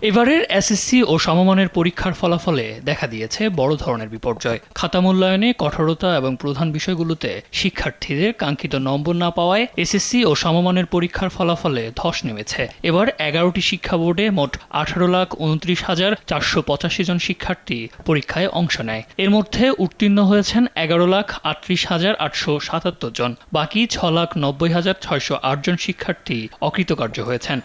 এবারের এসএসসি ও সমমানের পরীক্ষার ফলাফলে দেখা দিয়েছে বড় ধরনের বিপর্যয়। খাতা মূল্যায়নে কঠোরতা এবং প্রধান বিষয়গুলোতে শিক্ষার্থীদের কাঙ্ক্ষিত নম্বর না পাওয়ায় এসএসসি ও সমমানের পরীক্ষার ফলাফলে ধস নেমেছে। এবার ১১টি শিক্ষা বোর্ডে মোট ১৮,২৯,৪৮৫ জন শিক্ষার্থী পরীক্ষায় অংশ নেয়। এর মধ্যে উত্তীর্ণ হয়েছেন ১১,৩৮,৮৭৭ জন। বাকি ৬,৯০,৬০৮ জন শিক্ষার্থী অকৃতকার্য হয়েছেন।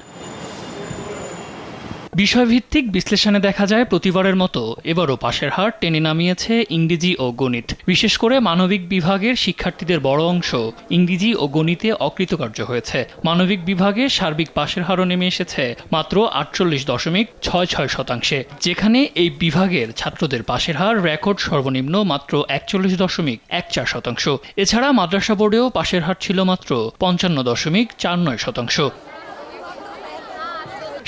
বিষয়ভিত্তিক বিশ্লেষণে দেখা যায়, প্রতিবারের মতো এবারও পাশের হার টেনে নামিয়েছে ইংরেজি ও গণিত। বিশেষ করে মানবিক বিভাগের শিক্ষার্থীদের বড় অংশ ইংরেজি ও গণিতে অকৃতকার্য হয়েছে। মানবিক বিভাগে সার্বিক পাশের হারও নেমে এসেছে মাত্র ৪৮.৬৬%, যেখানে এই বিভাগের ছাত্রদের পাশের হার রেকর্ড সর্বনিম্ন মাত্র ৪১.১৪%। এছাড়া মাদ্রাসা বোর্ডেও পাশের হার ছিল মাত্র ৫৫.৪৯%।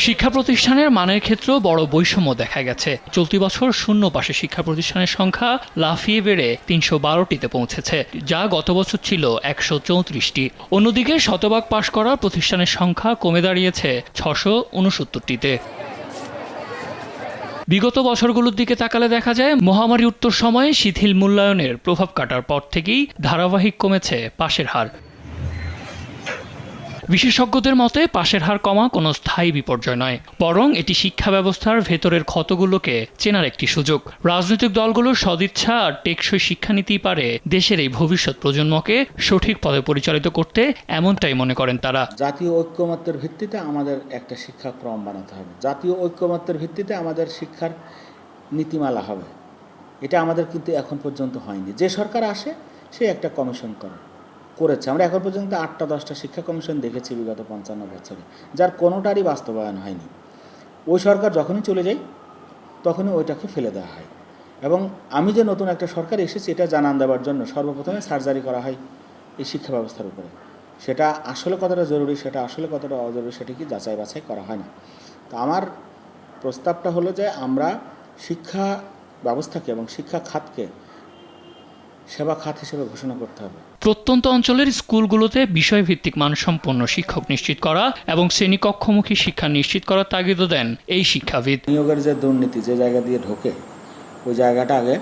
শিক্ষা প্রতিষ্ঠানের মানের ক্ষেত্রেও বড় বৈষম্য দেখা গেছে। চলতি বছর শূন্য পাশে শিক্ষা প্রতিষ্ঠানের সংখ্যা লাফিয়ে বেড়ে ৩১২টিতে পৌঁছেছে, যা গত বছর ছিল ১৩৪টি। অন্যদিকে শতভাগ পাশ করা প্রতিষ্ঠানের সংখ্যা কমে দাঁড়িয়েছে ৬৬৯টিতে। বিগত বছরগুলোর দিকে তাকালে দেখা যায়, মহামারী উত্তর সময়ে শিথিল মূল্যায়নের প্রভাব কাটার পর থেকেই ধারাবাহিক কমেছে পাশের হার। বিশেষজ্ঞদের মতে পাশের হার কমা কোনো স্থায়ী বিপর্যয় নয়, বরং এটি শিক্ষা ব্যবস্থার ভেতরের ক্ষতগুলোকে চেনার একটি সুযোগ। রাজনৈতিক দলগুলোর সদিচ্ছা আর টেকসই শিক্ষানীতি পারে দেশের এই ভবিষ্যৎ প্রজন্মকে সঠিক পথে পরিচালিত করতে, এমনটাই মনে করেন তারা। জাতীয় ঐক্যমত্যের ভিত্তিতে আমাদের একটা শিক্ষাক্রম বানাতে হবে। জাতীয় ঐক্যমত্যের ভিত্তিতে আমাদের শিক্ষার নীতিমালা হবে। এটা আমাদের কিন্তু এখন পর্যন্ত হয়নি। যে সরকার আসে সে একটা কমিশন করেছে। আমরা এখন পর্যন্ত ৮টা-১০টা শিক্ষা কমিশন দেখেছি বিগত ৫৫ বছরে, যার কোনোটারই বাস্তবায়ন হয়নি। ওই সরকার যখনই চলে যায় তখনই ওইটাকে ফেলে দেওয়া হয়। এবং আমি যে নতুন একটা সরকার এসেছি এটা জানান দেওয়ার জন্য সর্বপ্রথমে সার্জারি করা হয় এই শিক্ষা ব্যবস্থার উপরে। সেটা আসলে কতটা জরুরি, সেটা আসলে কতটা অজরুরি, সেটা কি যাচাই বাছাই করা হয় না। তো আমার প্রস্তাবটা হলো যে আমরা শিক্ষা ব্যবস্থাকে এবং শিক্ষা খাতকে সেবা খাত হিসেবে ঘোষণা করতে হবে। প্রত্যন্ত অঞ্চলের স্কুলগুলোতে বিষয়ভিত্তিক মানসম্পন্ন শিক্ষক নিশ্চিত করা এবং শ্রেণীকক্ষমুখী শিক্ষা নিশ্চিত করার তাগিদও দেন এই শিক্ষাবিদ। নিয়োগের যে দুর্নীতি যে জায়গা দিয়ে ঢোকে ওই জায়গাটা আগে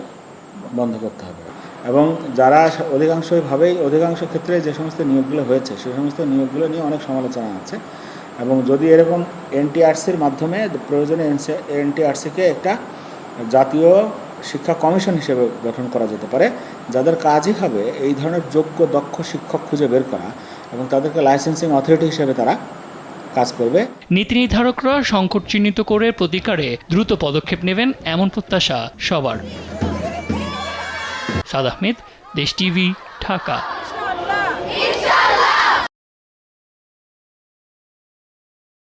বন্ধ করতে হবে। এবং যারা অধিকাংশ ক্ষেত্রে যে সমস্ত নিয়োগগুলো হয়েছে সে সমস্ত নিয়োগগুলো নিয়ে অনেক সমালোচনা আছে। এবং যদি এরকম এনটিআরসির মাধ্যমে প্রয়োজনে এনটিআরসিকে একটা জাতীয় শিক্ষা কমিশন হিসেবে গঠন করা যেতে পারে, যাদের কাজই হবে এই ধরনের যোগ্য দক্ষ শিক্ষক খুঁজে বের করা এবং তাদেরকে লাইসেন্সিং অথরিটি হিসেবে তারা কাজ করবে। নীতি নির্ধারকরা সংকট চিহ্নিত করে প্রতিকারে দ্রুত পদক্ষেপ নেবেন, এমন প্রত্যাশা সবার। সাদ আহমেদ, দেশ টিভি, ঢাকা।